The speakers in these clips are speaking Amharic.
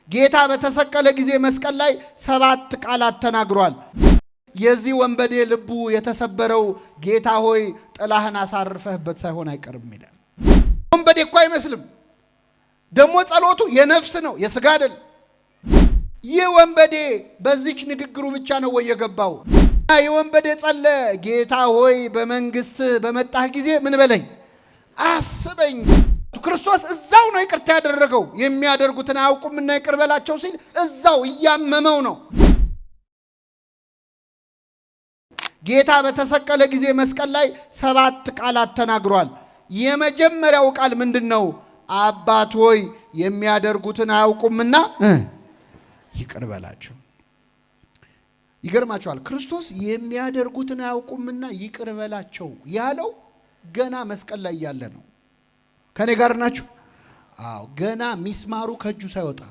ጌታ በተሰቀለ ጊዜ መስቀል ላይ 7 ቃላት ተናግሯል። የዚህ ወንበዴ ልቡ የተሰበረው ጌታ ሆይ ጥላህን አሳርፈህበት ሳይሆን አይቀርም ይላል። ወንበዴ እኮ አይመስልም። ደሞ ጸሎቱ የነፍስ ነው የሥጋ አይደል። ይህ ወንበዴ በዚች ንግግሩ ብቻ ነው ወይ የገባው? ይህ ወንበዴ ጸለ ጌታ ሆይ በመንግስት በመጣህ ጊዜ ምን በለኝ አስበኝ። ክርስቶስ እዛው ነው ይቅርታ ያደረገው። የሚያደርጉትን አያውቁምና ይቅር በላቸው ሲል እዛው እያመመው ነው። ጌታ በተሰቀለ ጊዜ መስቀል ላይ 7 ቃላት ተናግሯል። የመጀመሪያው ቃል ምንድነው? አባት ሆይ የሚያደርጉትን አያውቁምና ይቅር በላቸው። ይገርማቸዋል። ክርስቶስ የሚያደርጉትን አያውቁምና ይቅር በላቸው ያለው ገና መስቀል ላይ ያለ ነው። ከኔ ጋር ናችሁ? አዎ፣ ገና ሚስማሩ ከእጁ ሳይወጣ።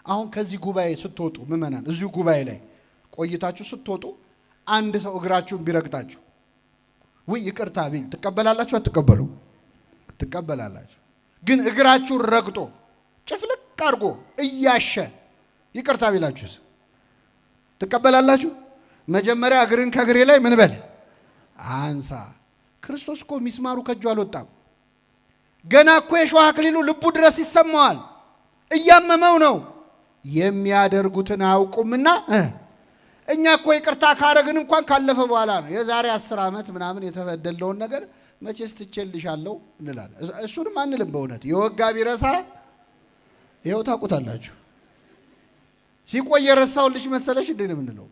አሁን ከዚህ ጉባኤ ስትወጡ ምእመናን፣ እዚሁ ጉባኤ ላይ ቆይታችሁ ስትወጡ አንድ ሰው እግራችሁን ቢረግጣችሁ ወይ ይቅርታ ቢል ትቀበላላችሁ? አትቀበሉ? ትቀበላላችሁ። ግን እግራችሁን ረግጦ ጭፍልቅ አድርጎ እያሸ ይቅርታ ቢላችሁስ ትቀበላላችሁ? መጀመሪያ እግርን ከእግሬ ላይ ምን በል አንሳ። ክርስቶስ እኮ ሚስማሩ ከእጁ አልወጣም። ገና እኮ የሾህ አክሊሉ ልቡ ድረስ ይሰማዋል። እያመመው ነው። የሚያደርጉትን አያውቁምና እኛ እኮ ይቅርታ ካረግን እንኳን ካለፈ በኋላ ነው። የዛሬ 10 ዓመት ምናምን የተበደለውን ነገር መቼስ ትቼልሻለሁ እንላለን። እሱንም አንልም። በእውነት የወጋ ቢረሳ ይኸው ታውቁታላችሁ። ሲቆይ የረሳው ልጅ መሰለሽ እንዴ ነው የምንለው።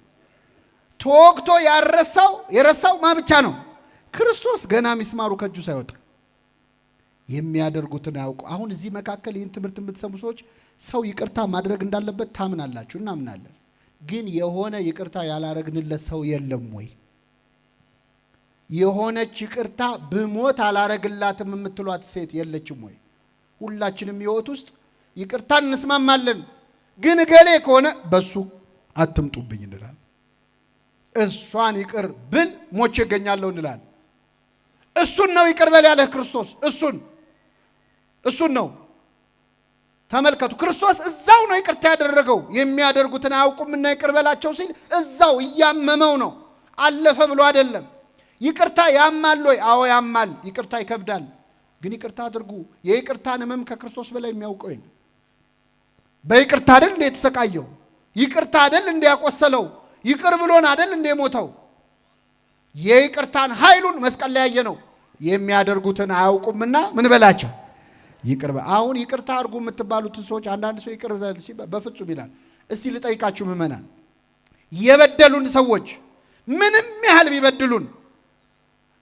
ተወግቶ የረሳው ማ ብቻ ነው? ክርስቶስ ገና ሚስማሩ ከእጁ ሳይወጣ የሚያደርጉትን አያውቁ። አሁን እዚህ መካከል ይህን ትምህርት የምትሰሙ ሰዎች ሰው ይቅርታ ማድረግ እንዳለበት ታምናላችሁ፣ እናምናለን። ግን የሆነ ይቅርታ ያላረግንለት ሰው የለም ወይ? የሆነች ይቅርታ ብሞት አላረግላትም የምትሏት ሴት የለችም ወይ? ሁላችንም ሕይወት ውስጥ ይቅርታ እንስማማለን። ግን ገሌ ከሆነ በሱ አትምጡብኝ እንላለን። እሷን ይቅር ብል ሞቼ እገኛለሁ እንላለን። እሱን ነው ይቅር በል ያለህ ክርስቶስ። እሱን ነው። ተመልከቱ፣ ክርስቶስ እዛው ነው ይቅርታ ያደረገው። የሚያደርጉትን አያውቁምና ይቅር በላቸው ሲል እዛው እያመመው ነው። አለፈ ብሎ አይደለም። ይቅርታ ያማል ወይ? አዎ ያማል። ይቅርታ ይከብዳል። ግን ይቅርታ አድርጉ። የይቅርታን ሕመም ከክርስቶስ በላይ የሚያውቀው የለም። በይቅርታ አይደል እንደ የተሰቃየው? ይቅርታ አይደል እንደ ያቆሰለው? ይቅር ብሎን አይደል እንደ ሞተው? የይቅርታን ኃይሉን መስቀል ላይ ያየ ነው። የሚያደርጉትን አያውቁምና ምን በላቸው ይቅር። አሁን ይቅርታ አድርጉ የምትባሉትን ሰዎች አንዳንድ ሰው ይቅር በፍጹም ይላል። እስቲ ልጠይቃችሁ ምእመናን፣ የበደሉን ሰዎች ምንም ያህል ቢበድሉን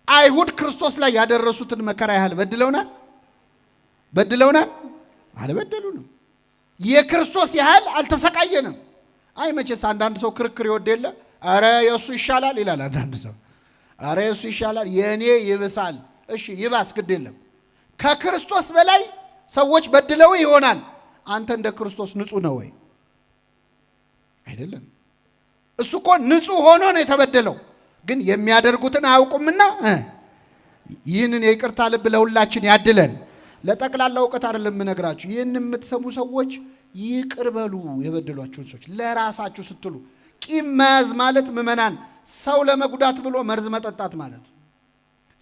አይሁድ ክርስቶስ ላይ ያደረሱትን መከራ ያህል በድለውናል? አልበደሉንም። የክርስቶስ ያህል አልተሰቃየንም። አይ መቼስ አንዳንድ ሰው ክርክር ይወድ የለ። አረ የሱ ይሻላል ይላል አንዳንድ ሰው። አረ የሱ ይሻላል፣ የኔ ይብሳል። እሺ ይባስ፣ ግድ የለም። ከክርስቶስ በላይ ሰዎች በድለው ይሆናል። አንተ እንደ ክርስቶስ ንጹህ ነው ወይ? አይደለም። እሱ እኮ ንጹህ ሆኖ ነው የተበደለው። ግን የሚያደርጉትን አያውቁምና ይህንን የይቅርታ ልብ ለሁላችን ያድለን። ለጠቅላላ እውቀት አይደለም የምነግራችሁ። ይህን የምትሰሙ ሰዎች ይቅር በሉ የበደሏችሁን ሰዎች ለራሳችሁ ስትሉ። ቂም መያዝ ማለት ምእመናን ሰው ለመጉዳት ብሎ መርዝ መጠጣት ማለት ነው።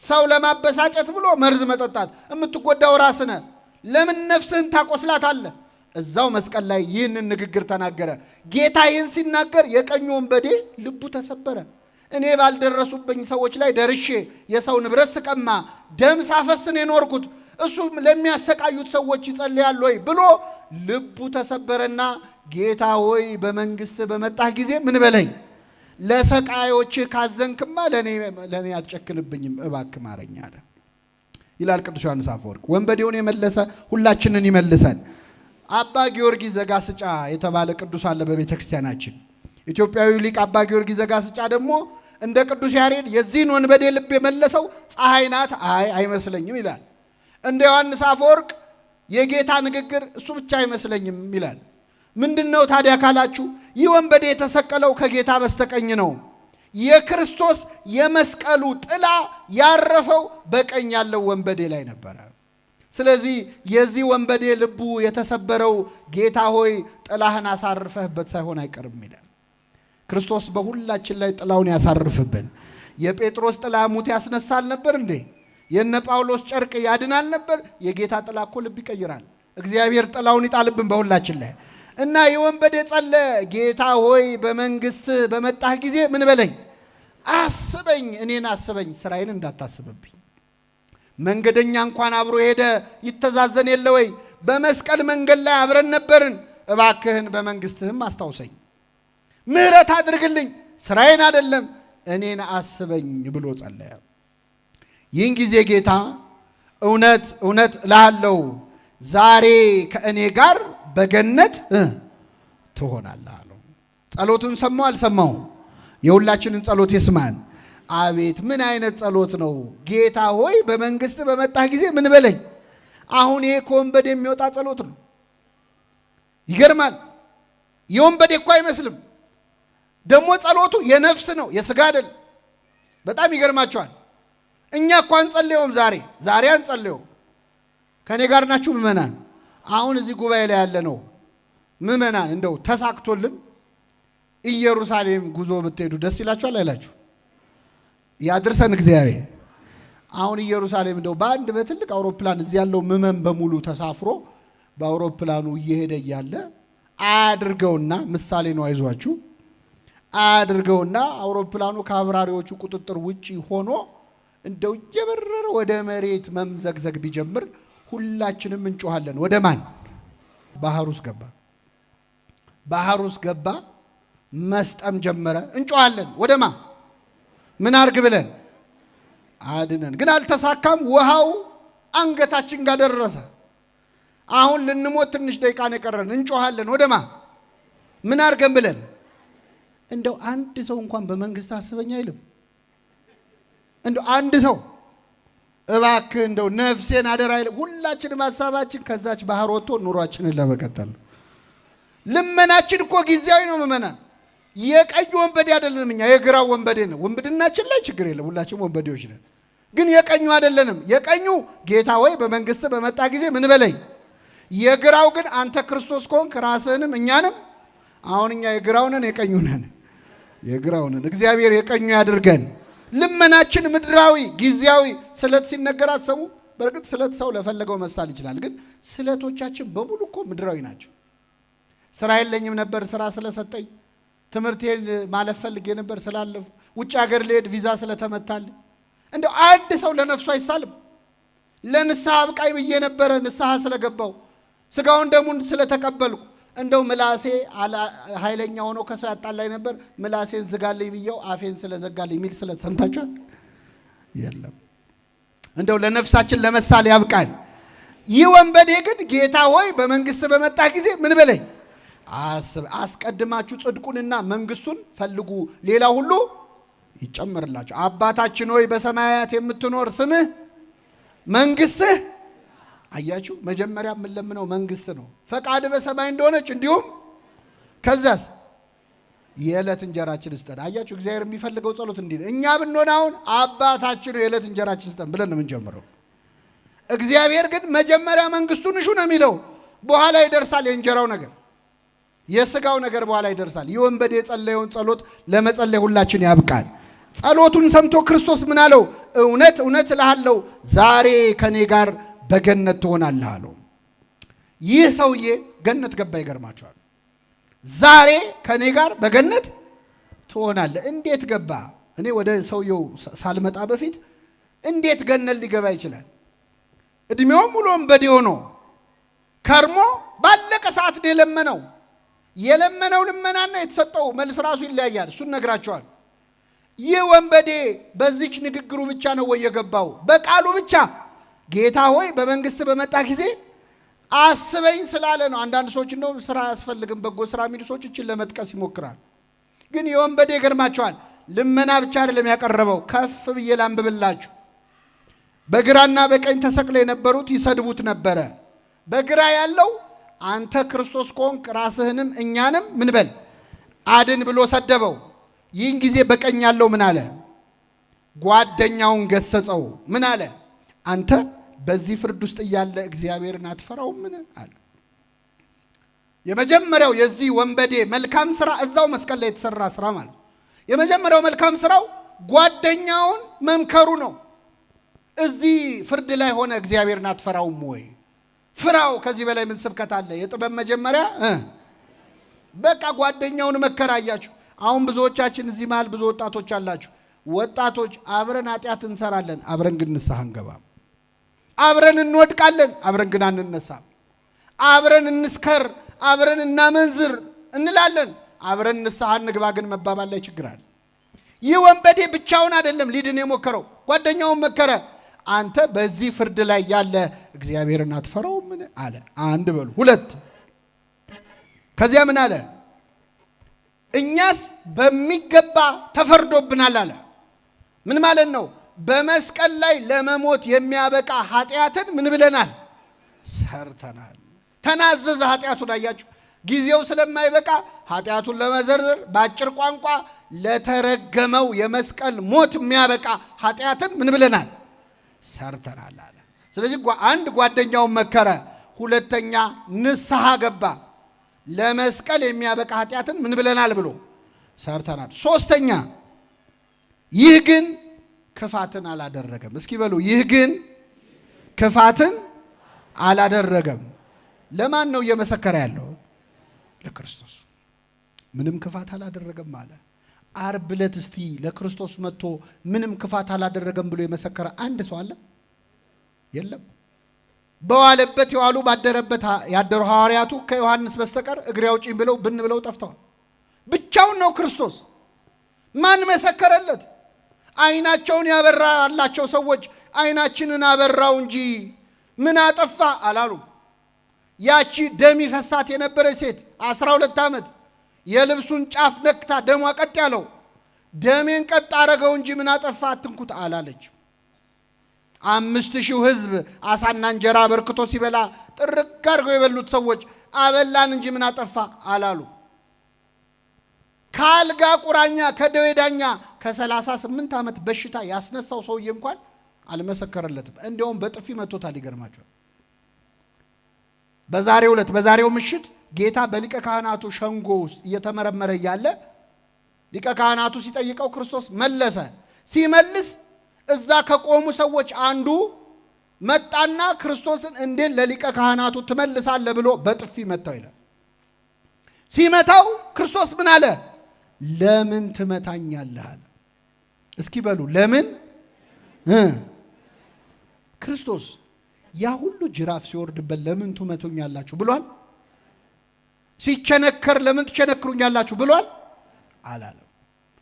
ሰው ለማበሳጨት ብሎ መርዝ መጠጣት። የምትጎዳው ራስህ ነህ። ለምን ነፍስህን ታቆስላታለህ? እዛው መስቀል ላይ ይህንን ንግግር ተናገረ። ጌታ ይህን ሲናገር የቀኙ ወንበዴ ልቡ ተሰበረ። እኔ ባልደረሱብኝ ሰዎች ላይ ደርሼ የሰው ንብረት ስቀማ ደም ሳፈስን የኖርኩት እሱ ለሚያሰቃዩት ሰዎች ይጸልያል ወይ ብሎ ልቡ ተሰበረና ጌታ ሆይ በመንግስት በመጣህ ጊዜ ምን በለኝ፣ ለሰቃዮች ካዘንክማ ለኔ አትጨክንብኝም፣ እባክህ ማረኝ አለ ይላል ቅዱስ ዮሐንስ አፈወርቅ። ወንበዴውን የመለሰ ሁላችንን ይመልሰን። አባ ጊዮርጊስ ዘጋስጫ የተባለ ቅዱስ አለ በቤተ ክርስቲያናችን። ኢትዮጵያዊ ሊቅ አባ ጊዮርጊስ ዘጋስጫ ደግሞ እንደ ቅዱስ ያሬድ የዚህን ወንበዴ ልብ የመለሰው ፀሐይ ናት አይመስለኝም ይላል። እንደ ዮሐንስ አፈወርቅ የጌታ ንግግር እሱ ብቻ አይመስለኝም ይላል። ምንድነው ታዲያ ካላችሁ ይህ ወንበዴ የተሰቀለው ከጌታ በስተቀኝ ነው። የክርስቶስ የመስቀሉ ጥላ ያረፈው በቀኝ ያለው ወንበዴ ላይ ነበረ። ስለዚህ የዚህ ወንበዴ ልቡ የተሰበረው ጌታ ሆይ ጥላህን አሳርፈህበት ሳይሆን አይቀርም ይላል። ክርስቶስ በሁላችን ላይ ጥላውን ያሳርፍብን። የጴጥሮስ ጥላ ሙት ያስነሳል ነበር እንዴ? የነ ጳውሎስ ጨርቅ ያድናል ነበር? የጌታ ጥላ እኮ ልብ ይቀይራል። እግዚአብሔር ጥላውን ይጣልብን በሁላችን ላይ እና የወንበዴ ጸለየ፣ ጌታ ሆይ በመንግስት በመጣህ ጊዜ ምን በለኝ? አስበኝ፣ እኔን አስበኝ፣ ስራዬን እንዳታስብብኝ። መንገደኛ እንኳን አብሮ ሄደ ይተዛዘን የለ ወይ? በመስቀል መንገድ ላይ አብረን ነበርን። እባክህን በመንግስትህም አስታውሰኝ፣ ምህረት አድርግልኝ፣ ስራዬን አይደለም እኔን አስበኝ ብሎ ጸለየ። ይህን ጊዜ ጌታ እውነት እውነት እልሃለሁ ዛሬ ከእኔ ጋር በገነት ትሆናለህ አለው። ጸሎቱን ሰማው አልሰማው? የሁላችንን ጸሎት ይስማን። አቤት ምን አይነት ጸሎት ነው! ጌታ ሆይ በመንግስት በመጣህ ጊዜ ምን በለኝ። አሁን ይሄ ከወንበዴ የሚወጣ ጸሎት ነው። ይገርማል። የወንበዴ እኮ አይመስልም። ደግሞ ጸሎቱ የነፍስ ነው፣ የስጋ አይደል። በጣም ይገርማቸዋል። እኛ እኮ አንጸልየውም። ዛሬ አንጸልየውም። ከኔ ጋር ናችሁ ምእመናን? አሁን እዚህ ጉባኤ ላይ ያለ ነው ምእመናን እንደው ተሳክቶልን ኢየሩሳሌም ጉዞ ብትሄዱ ደስ ይላችኋል አይላችሁ? ያድርሰን እግዚአብሔር። አሁን ኢየሩሳሌም እንደው በአንድ በትልቅ አውሮፕላን እዚህ ያለው ምእመን በሙሉ ተሳፍሮ በአውሮፕላኑ እየሄደ እያለ አያድርገውና ምሳሌ ነው አይዟችሁ፣ አያድርገውና አውሮፕላኑ ከአብራሪዎቹ ቁጥጥር ውጪ ሆኖ እንደው እየበረረ ወደ መሬት መምዘግዘግ ቢጀምር ሁላችንም እንጮሃለን። ወደ ማን? ባህር ውስጥ ገባ። ባህር ውስጥ ገባ፣ መስጠም ጀመረ። እንጮሃለን። ወደ ማን? ምን አርግ ብለን? አድነን። ግን አልተሳካም። ውሃው አንገታችን ጋር ደረሰ። አሁን ልንሞት ትንሽ ደቂቃ ነው የቀረን። እንጮሃለን። ወደ ማን? ምን አርገን ብለን? እንደው አንድ ሰው እንኳን በመንግስት አስበኝ አይልም። እንደው አንድ ሰው እባክህ እንደው ነፍሴን አደራ አይልም። ሁላችንም ሐሳባችን ከዛች ባህር ወጥቶ ኑሯችንን ለመቀጠል ነው። ልመናችን እኮ ጊዜያዊ ነው ምእመናን። የቀኝ ወንበዴ አይደለንም እኛ፣ የግራው ወንበዴ ነው። ወንበድናችን ላይ ችግር የለም፣ ሁላችንም ወንበዴዎች ነን። ግን የቀኙ አይደለንም። የቀኙ ጌታ ወይ በመንግስት በመጣ ጊዜ ምን በለኝ። የግራው ግን አንተ ክርስቶስ ከሆንክ ራስህንም እኛንም። አሁን እኛ የግራው ነን የቀኙ ነን? የግራው ነን። እግዚአብሔር የቀኙ ያድርገን። ልመናችን ምድራዊ ጊዜያዊ። ስለት ሲነገር አትሰሙ? በእርግጥ ስለት ሰው ለፈለገው መሳል ይችላል። ግን ስለቶቻችን በሙሉ እኮ ምድራዊ ናቸው። ስራ የለኝም ነበር ስራ ስለሰጠኝ፣ ትምህርቴን ማለፍ ፈልጌ ነበር ስላለፉ፣ ውጭ ሀገር ልሄድ ቪዛ ስለተመታል። እንደው አንድ ሰው ለነፍሱ አይሳልም። ለንስሐ አብቃይ ብዬ ነበረ ንስሐ ስለገባው፣ ስጋውን ደሙን ስለተቀበልኩ፣ እንደው ምላሴ ኃይለኛ ሆኖ ከሰው ያጣላይ ነበር ምላሴን ዝጋልኝ ብየው አፌን ስለዘጋልኝ የሚል ስለት ሰምታችኋል? የለም። እንደው ለነፍሳችን ለመሳል ያብቃን። ይህ ወንበዴ ግን ጌታ ሆይ በመንግስት በመጣ ጊዜ ምን በለኝ። አስቀድማችሁ ጽድቁንና መንግስቱን ፈልጉ፣ ሌላ ሁሉ ይጨመርላችሁ። አባታችን ሆይ በሰማያት የምትኖር ስምህ መንግስትህ። አያችሁ፣ መጀመሪያ የምንለምነው መንግስት ነው። ፈቃድ በሰማይ እንደሆነች እንዲሁም ከዛስ የዕለት እንጀራችን ስጠን። አያችሁ፣ እግዚአብሔር የሚፈልገው ጸሎት እንዲህ ነው። እኛ ብንሆን አሁን አባታችን የዕለት እንጀራችን ስጠን ብለን ነው የምንጀምረው። እግዚአብሔር ግን መጀመሪያ መንግስቱን እሹ ነው የሚለው። በኋላ ይደርሳል የእንጀራው ነገር፣ የስጋው ነገር በኋላ ይደርሳል። ይህ ወንበዴ የጸለየውን ጸሎት ለመጸለይ ሁላችን ያብቃል። ጸሎቱን ሰምቶ ክርስቶስ ምን አለው? እውነት እውነት እልሃለሁ ዛሬ ከኔ ጋር በገነት ትሆናለህ አለው። ይህ ሰውዬ ገነት ገባ። ይገርማቸዋል። ዛሬ ከኔ ጋር በገነት ትሆናለህ። እንዴት ገባ? እኔ ወደ ሰውየው ሳልመጣ በፊት እንዴት ገነት ሊገባ ይችላል? እድሜው ሙሉ ወንበዴ ሆኖ ከርሞ ባለቀ ሰዓት ነው የለመነው። የለመነው ልመናና የተሰጠው መልስ ራሱ ይለያያል። እሱን ነግራቸዋል። ይህ ወንበዴ በዚች ንግግሩ ብቻ ነው ወይ የገባው? በቃሉ ብቻ ጌታ ሆይ በመንግስት በመጣ ጊዜ አስበኝ ስላለ ነው። አንዳንድ ሰዎች እንደውም ስራ አያስፈልግም በጎ ስራ የሚሉ ሰዎች እችን ለመጥቀስ ይሞክራል። ግን የወንበዴ ይገርማቸዋል። ልመና ብቻ አይደለም ያቀረበው። ከፍ ብዬ ላንብብላችሁ። በግራና በቀኝ ተሰቅለው የነበሩት ይሰድቡት ነበረ። በግራ ያለው አንተ ክርስቶስ ከሆንክ ራስህንም እኛንም ምን በል አድን ብሎ ሰደበው። ይህን ጊዜ በቀኝ ያለው ምን አለ? ጓደኛውን ገሰጸው። ምን አለ? አንተ በዚህ ፍርድ ውስጥ እያለ እግዚአብሔርን አትፈራውም ምን አለ። የመጀመሪያው የዚህ ወንበዴ መልካም ስራ እዛው መስቀል ላይ የተሰራ ስራ ማለት የመጀመሪያው መልካም ስራው ጓደኛውን መምከሩ ነው። እዚህ ፍርድ ላይ ሆነ እግዚአብሔርን አትፈራውም ወይ? ፍራው። ከዚህ በላይ ምን ስብከት አለ? የጥበብ መጀመሪያ በቃ ጓደኛውን መከራያችሁ። አሁን ብዙዎቻችን እዚህ መሃል ብዙ ወጣቶች አላችሁ። ወጣቶች አብረን ኃጢአት እንሰራለን፣ አብረን ግን ንስሐ አንገባም። አብረን እንወድቃለን፣ አብረን ግን አንነሳም። አብረን እንስከር፣ አብረን እናመንዝር እንላለን፣ አብረን ንስሐ እንግባ ግን መባባል ላይ ችግር አለ። ይህ ወንበዴ ብቻውን አይደለም ሊድን የሞከረው፣ ጓደኛውን መከረ። አንተ በዚህ ፍርድ ላይ ያለ እግዚአብሔርን አትፈራውም ምን አለ። አንድ በሉ። ሁለት ከዚያ ምን አለ? እኛስ በሚገባ ተፈርዶብናል አለ። ምን ማለት ነው? በመስቀል ላይ ለመሞት የሚያበቃ ኃጢአትን ምን ብለናል? ሰርተናል። ተናዘዘ ኃጢአቱን። አያችሁ፣ ጊዜው ስለማይበቃ ኃጢአቱን ለመዘርዘር በአጭር ቋንቋ ለተረገመው የመስቀል ሞት የሚያበቃ ኃጢአትን ምን ብለናል? ሰርተናል አለ። ስለዚህ አንድ ጓደኛውን መከረ፣ ሁለተኛ ንስሐ ገባ። ለመስቀል የሚያበቃ ኃጢአትን ምን ብለናል ብሎ ሰርተናል። ሶስተኛ ይህ ግን ክፋትን አላደረገም። እስኪ በሉ ይህ ግን ክፋትን አላደረገም። ለማን ነው እየመሰከረ ያለው? ለክርስቶስ። ምንም ክፋት አላደረገም አለ። ዓርብ ዕለት እስቲ ለክርስቶስ መጥቶ ምንም ክፋት አላደረገም ብሎ የመሰከረ አንድ ሰው አለ? የለም። በዋለበት የዋሉ ባደረበት ያደሩ ሐዋርያቱ ከዮሐንስ በስተቀር እግሬ አውጪኝ ብለው ብን ብለው ጠፍተዋል። ብቻውን ነው ክርስቶስ። ማን መሰከረለት? አይናቸውን ያበራላቸው ሰዎች አይናችንን አበራው እንጂ ምን አጠፋ አላሉም። ያቺ ደም ይፈሳት የነበረች ሴት 12 ዓመት የልብሱን ጫፍ ነክታ ደሟ ቀጥ ያለው ደሜን ቀጥ አረገው እንጂ ምን አጠፋ አትንኩት አላለች። 5000 ሕዝብ አሳና እንጀራ በርክቶ ሲበላ ጥርቅ አድርገው የበሉት ሰዎች አበላን እንጂ ምን አጠፋ አላሉ። ካልጋ ቁራኛ ከደዌ ዳኛ ከ38 ዓመት በሽታ ያስነሳው ሰውዬ እንኳን አልመሰከረለትም። እንዲያውም በጥፊ መቶታል። ይገርማቸዋል። በዛሬው ምሽት ጌታ በሊቀ ካህናቱ ሸንጎ ውስጥ እየተመረመረ እያለ ሊቀ ካህናቱ ሲጠይቀው ክርስቶስ መለሰ። ሲመልስ እዛ ከቆሙ ሰዎች አንዱ መጣና ክርስቶስን እንዴት ለሊቀ ካህናቱ ትመልሳለህ ብሎ በጥፊ መታው ይላል። ሲመታው ክርስቶስ ምን አለ? ለምን ትመታኛለህ አለ። እስኪ በሉ ለምን? ክርስቶስ ያ ሁሉ ጅራፍ ሲወርድበት ለምን ትመቱኛላችሁ ብሏል? ሲቸነከር ለምን ትቸነክሩኛላችሁ ብሏል? አላለም።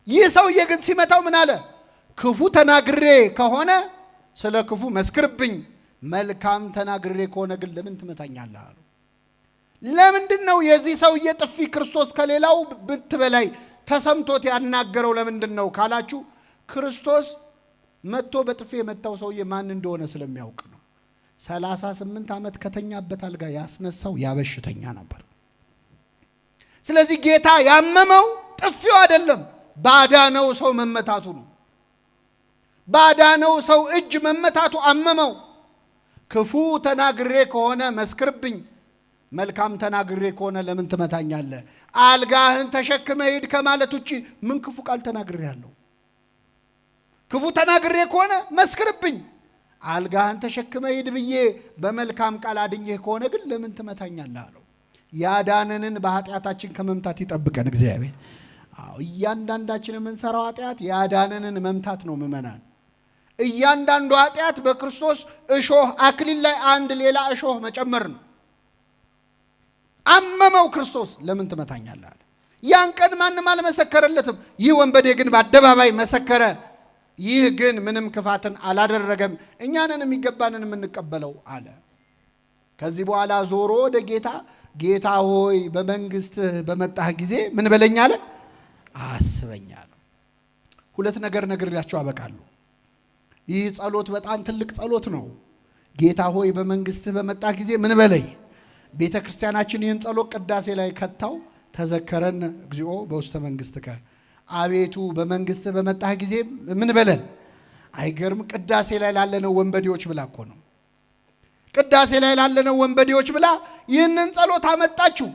ይህ ሰውዬ ግን ሲመታው ምን አለ? ክፉ ተናግሬ ከሆነ ስለ ክፉ መስክርብኝ፣ መልካም ተናግሬ ከሆነ ግን ለምን ትመታኛለህ አሉ። ለምንድን ነው የዚህ ሰውዬ ጥፊ ክርስቶስ ከሌላው ብት በላይ ተሰምቶት ያናገረው? ለምንድን ነው ካላችሁ ክርስቶስ መጥቶ በጥፊ የመታው ሰውዬ ማን እንደሆነ ስለሚያውቅ ነው። 38 ዓመት ከተኛበት አልጋ ያስነሳው ያበሽተኛ ነበር። ስለዚህ ጌታ ያመመው ጥፊው አይደለም፣ ባዳነው ሰው መመታቱ ነው። ባዳነው ሰው እጅ መመታቱ አመመው። ክፉ ተናግሬ ከሆነ መስክርብኝ፣ መልካም ተናግሬ ከሆነ ለምን ትመታኛለህ? አልጋህን ተሸክመ ሂድ ከማለት ውጪ ምን ክፉ ቃል ተናግሬያለሁ? ክፉ ተናግሬ ከሆነ መስክርብኝ፣ አልጋህን ተሸክመ ሂድ ብዬ በመልካም ቃል አድኜህ ከሆነ ግን ለምን ትመታኛለህ አለው። ያዳነንን በኃጢአታችን ከመምታት ይጠብቀን እግዚአብሔር። እያንዳንዳችን የምንሰራው ኃጢአት ያዳነንን መምታት ነው። ምእመናን፣ እያንዳንዱ ኃጢአት በክርስቶስ እሾህ አክሊል ላይ አንድ ሌላ እሾህ መጨመር ነው። አመመው ክርስቶስ፣ ለምን ትመታኛለህ አለ። ያን ቀን ማንም አልመሰከረለትም። ይህ ወንበዴ ግን በአደባባይ መሰከረ። ይህ ግን ምንም ክፋትን አላደረገም፣ እኛንን የሚገባንን የምንቀበለው አለ። ከዚህ በኋላ ዞሮ ወደ ጌታ ሆይ በመንግስትህ በመጣህ ጊዜ ምን በለኝ አለ? አስበኝ አለ። ሁለት ነገር ነግሬያቸው አበቃለሁ። ይህ ጸሎት በጣም ትልቅ ጸሎት ነው። ጌታ ሆይ በመንግስትህ በመጣህ ጊዜ ምን በለኝ። ቤተ ክርስቲያናችን ይህን ጸሎት ቅዳሴ ላይ ከታው ተዘከረን እግዚኦ በውስተ መንግስትከ፣ አቤቱ በመንግስትህ በመጣህ ጊዜ ምን በለን። አይገርም? ቅዳሴ ላይ ላለነው ወንበዴዎች ብላ እኮ ነው። ቅዳሴ ላይ ላለነው ወንበዴዎች ብላ ይህንን ጸሎት አመጣችሁ።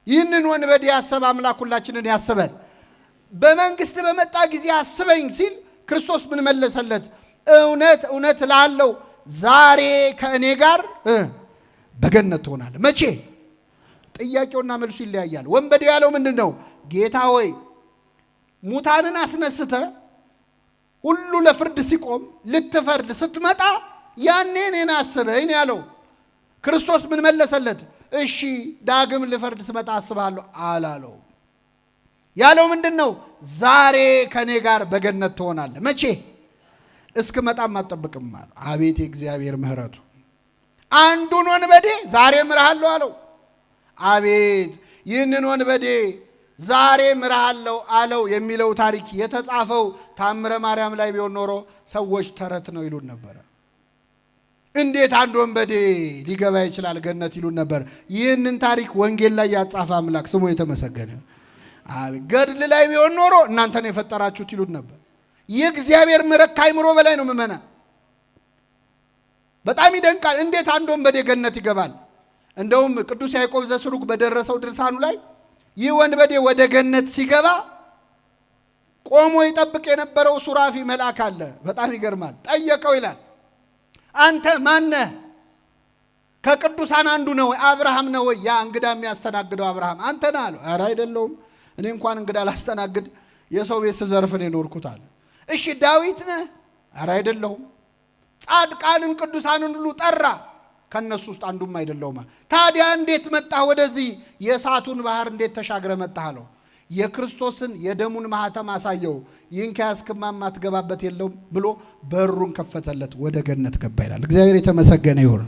ይህንን ወንበዴ ያሰበ አምላክ ሁላችንን ያስበን። በመንግስት በመጣ ጊዜ አስበኝ ሲል ክርስቶስ ምን መለሰለት? እውነት እውነት እልሃለሁ ዛሬ ከእኔ ጋር በገነት ትሆናለህ። መቼ? ጥያቄውና መልሱ ይለያያል። ወንበዴ ያለው ምንድን ነው? ጌታ ሆይ ሙታንን አስነስተ ሁሉ ለፍርድ ሲቆም ልትፈርድ ስትመጣ ያኔ እኔን አስበኝ ያለው። ክርስቶስ ምን መለሰለት? እሺ ዳግም ልፈርድ ስመጣ አስብሃለሁ አላለው። ያለው ምንድን ነው? ዛሬ ከኔ ጋር በገነት ትሆናለህ። መቼ? እስክመጣም አትጠብቅም አለው። አቤት የእግዚአብሔር ምሕረቱ! አንዱን ወንበዴ ዛሬ ምርሃለሁ አለው። አቤት ይህንን ወንበዴ ዛሬ ምርሃለሁ አለው የሚለው ታሪክ የተጻፈው ታምረ ማርያም ላይ ቢሆን ኖሮ ሰዎች ተረት ነው ይሉን ነበር። እንዴት አንድ ወንበዴ ሊገባ ይችላል ገነት ይሉን ነበር። ይህንን ታሪክ ወንጌል ላይ ያጻፈ አምላክ ስሙ የተመሰገነ። ገድል ላይ ቢሆን ኖሮ እናንተ ነው የፈጠራችሁት ይሉን ነበር። የእግዚአብሔር ምሕረት ከአእምሮ በላይ ነው። ምመና በጣም ይደንቃል። እንዴት አንድ ወንበዴ ገነት ይገባል? እንደውም ቅዱስ ያዕቆብ ዘስሩግ በደረሰው ድርሳኑ ላይ ይህ ወንበዴ ወደ ገነት ሲገባ ቆሞ ይጠብቅ የነበረው ሱራፊ መልአክ አለ። በጣም ይገርማል። ጠየቀው ይላል፣ አንተ ማነህ? ከቅዱሳን አንዱ ነው ወይ? አብርሃም ነው ወይ? ያ እንግዳ የሚያስተናግደው አብርሃም አንተ ነህ አለው። ኧረ አይደለሁም፣ እኔ እንኳን እንግዳ ላስተናግድ የሰው ቤት ስዘርፍ ነው የኖርኩት አለ። እሺ ዳዊት ነህ? ኧረ አይደለሁም። ጻድቃንን ቅዱሳንን ሁሉ ጠራ፣ ከነሱ ውስጥ አንዱም አይደለሁም። ታዲያ እንዴት መጣህ ወደዚህ? የእሳቱን ባህር እንዴት ተሻግረ መጣህ አለው። የክርስቶስን የደሙን ማህተም አሳየው። ይህን ከያዝክማ ማትገባበት የለውም ብሎ በሩን ከፈተለት፣ ወደ ገነት ገባ ይላል። እግዚአብሔር የተመሰገነ ይሁን።